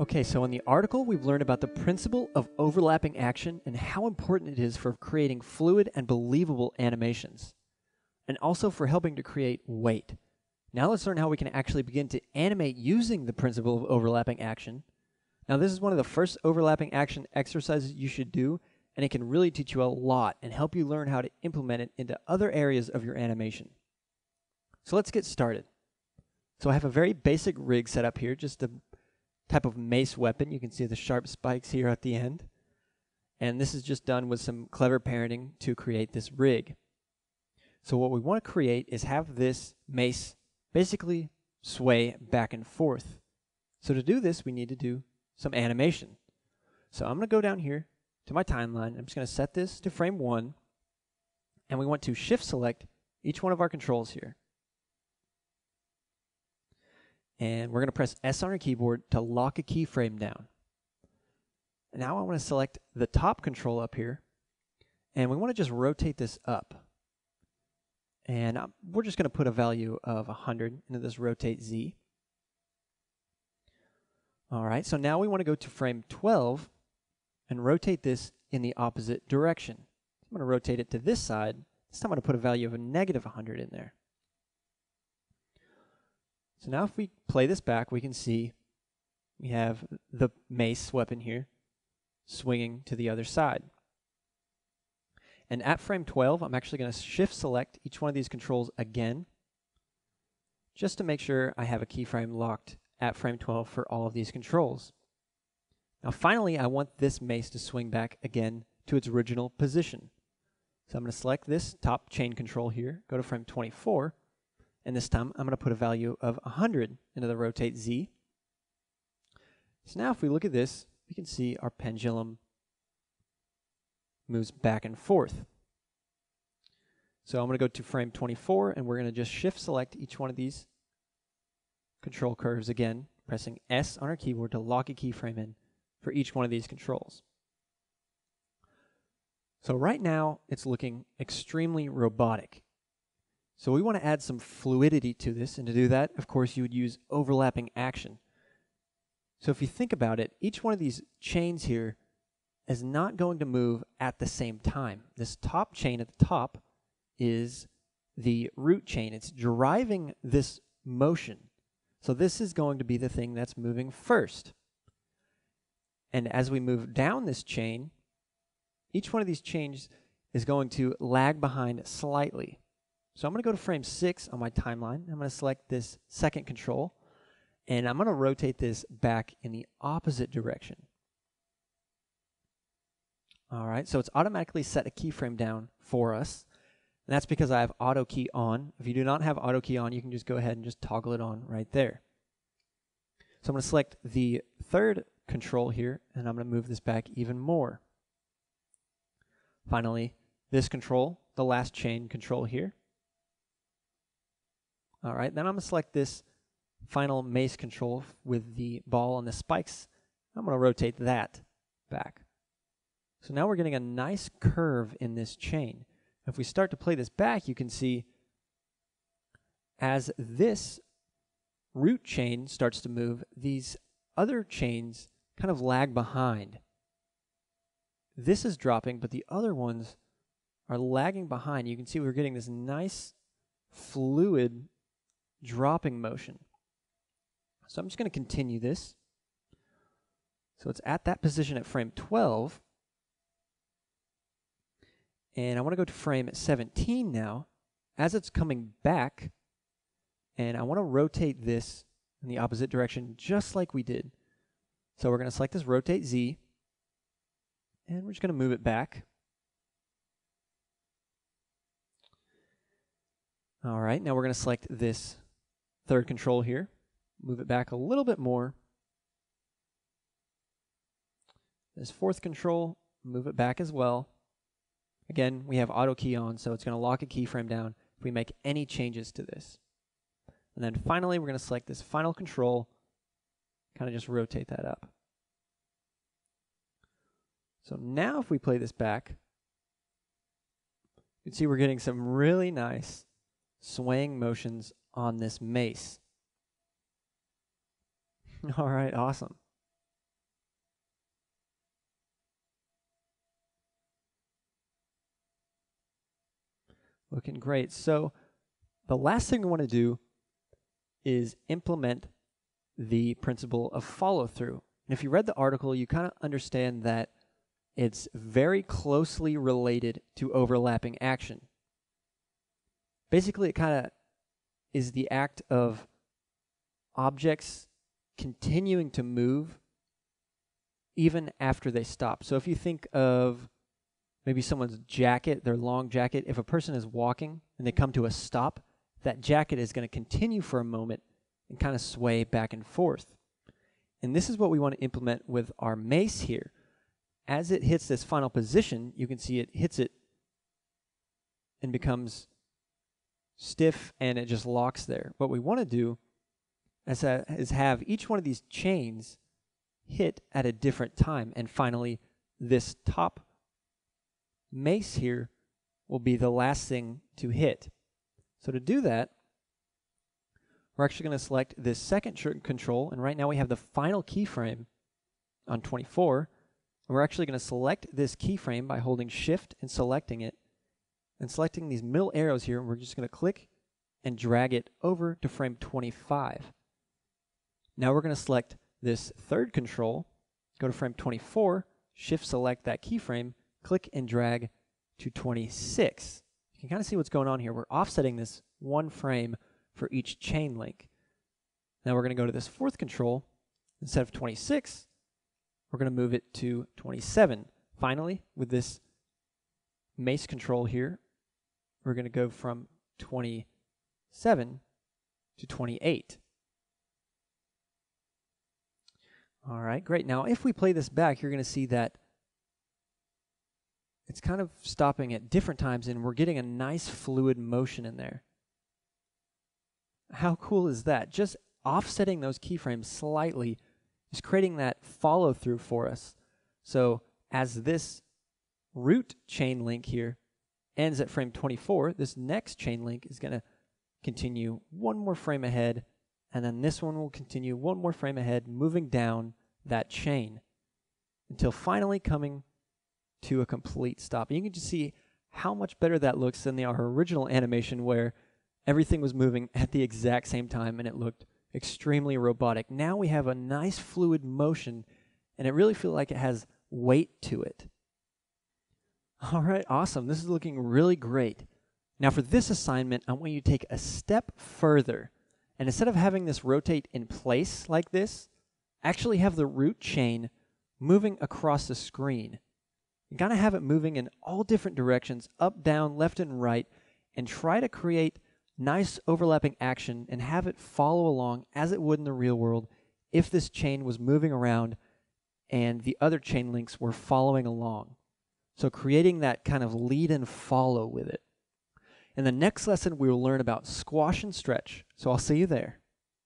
Okay, so in the article, we've learned about the principle of overlapping action and how important it is for creating fluid and believable animations, and also for helping to create weight. Now let's learn how we can actually begin to animate using the principle of overlapping action. Now this is one of the first overlapping action exercises you should do, and it can really teach you a lot and help you learn how to implement it into other areas of your animation. So let's get started. So I have a very basic rig set up here, just a type of mace weapon. You can see the sharp spikes here at the end. And this is just done with some clever parenting to create this rig. So what we want to create is have this mace basically sway back and forth. So to do this, we need to do some animation. So I'm going to go down here to my timeline. I'm just going to set this to frame 1. And we want to shift select each one of our controls here. And we're going to press S on our keyboard to lock a keyframe down. And now I want to select the top control up here, and we want to just rotate this up. And we're just going to put a value of 100 into this rotate Z. All right, so now we want to go to frame 12 and rotate this in the opposite direction. I'm going to rotate it to this side. This time I'm going to put a value of a negative 100 in there. So now if we play this back, we can see we have the mace weapon here swinging to the other side. And at frame 12, I'm actually going to shift select each one of these controls again, just to make sure I have a keyframe locked at frame 12 for all of these controls. Now finally, I want this mace to swing back again to its original position. So I'm going to select this top chain control here, go to frame 24, and this time I'm going to put a value of 100 into the rotate Z. So now if we look at this, we can see our pendulum moves back and forth. So I'm going to go to frame 24, and we're going to just shift select each one of these control curves again, pressing S on our keyboard to lock a keyframe in for each one of these controls. So right now it's looking extremely robotic. So we want to add some fluidity to this, and to do that, of course, you would use overlapping action. So if you think about it, each one of these chains here is not going to move at the same time. This top chain at the top is the root chain. It's driving this motion. So this is going to be the thing that's moving first. And as we move down this chain, each one of these chains is going to lag behind slightly. So I'm going to go to frame 6 on my timeline. I'm going to select this second control, and I'm going to rotate this back in the opposite direction. All right, so it's automatically set a keyframe down for us, and that's because I have auto key on. If you do not have auto key on, you can just go ahead and just toggle it on right there. So I'm going to select the third control here, and I'm going to move this back even more. Finally, this control, the last chain control here. All right, then I'm going to select this final mace control with the ball and the spikes. I'm going to rotate that back. So now we're getting a nice curve in this chain. If we start to play this back, you can see as this root chain starts to move, these other chains kind of lag behind. This is dropping, but the other ones are lagging behind. You can see we're getting this nice fluid dropping motion. So I'm just going to continue this. So it's at that position at frame 12. And I want to go to frame 17 now as it's coming back. And I want to rotate this in the opposite direction just like we did. So we're going to select this rotate Z. And we're just going to move it back. All right, now we're going to select this third control here, move it back a little bit more. This fourth control, move it back as well. Again, we have auto key on, so it's going to lock a keyframe down if we make any changes to this. And then finally, we're going to select this final control, kind of just rotate that up. So now if we play this back, you can see we're getting some really nice swaying motions on this mace. All right, awesome. Looking great. So the last thing we want to do is implement the principle of follow-through. And if you read the article, you kind of understand that it's very closely related to overlapping action. Basically, it kind of is the act of objects continuing to move even after they stop. So if you think of maybe someone's jacket, their long jacket, if a person is walking and they come to a stop, that jacket is going to continue for a moment and kind of sway back and forth. And this is what we want to implement with our mace here. As it hits this final position, you can see it hits it and becomes stiff and it just locks there. What we want to do is have each one of these chains hit at a different time. And finally, this top mace here will be the last thing to hit. So to do that, we're actually going to select this second control, and right now we have the final keyframe on 24, and we're actually going to select this keyframe by holding Shift and selecting it, and selecting these middle arrows here, and we're just going to click and drag it over to frame 25. Now we're going to select this third control, go to frame 24, Shift select that keyframe, click and drag to 26. You can kind of see what's going on here. We're offsetting this one frame for each chain link. Now we're going to go to this fourth control. Instead of 26, we're going to move it to 27. Finally, with this mace control here, we're going to go from 27 to 28. All right, great. Now if we play this back, you're going to see that it's kind of stopping at different times and we're getting a nice fluid motion in there. How cool is that? Just offsetting those keyframes slightly is creating that follow through for us. So as this root chain link here ends at frame 24, this next chain link is going to continue one more frame ahead, and then this one will continue one more frame ahead, moving down that chain until finally coming to a complete stop. And you can just see how much better that looks than our original animation where everything was moving at the exact same time and it looked extremely robotic. Now we have a nice fluid motion and it really feels like it has weight to it. All right, awesome. This is looking really great. Now for this assignment, I want you to take a step further. And instead of having this rotate in place like this, actually have the root chain moving across the screen. You gotta have it moving in all different directions, up, down, left, and right, and try to create nice overlapping action and have it follow along as it would in the real world if this chain was moving around and the other chain links were following along. So creating that kind of lead and follow with it. In the next lesson, we will learn about squash and stretch. So I'll see you there.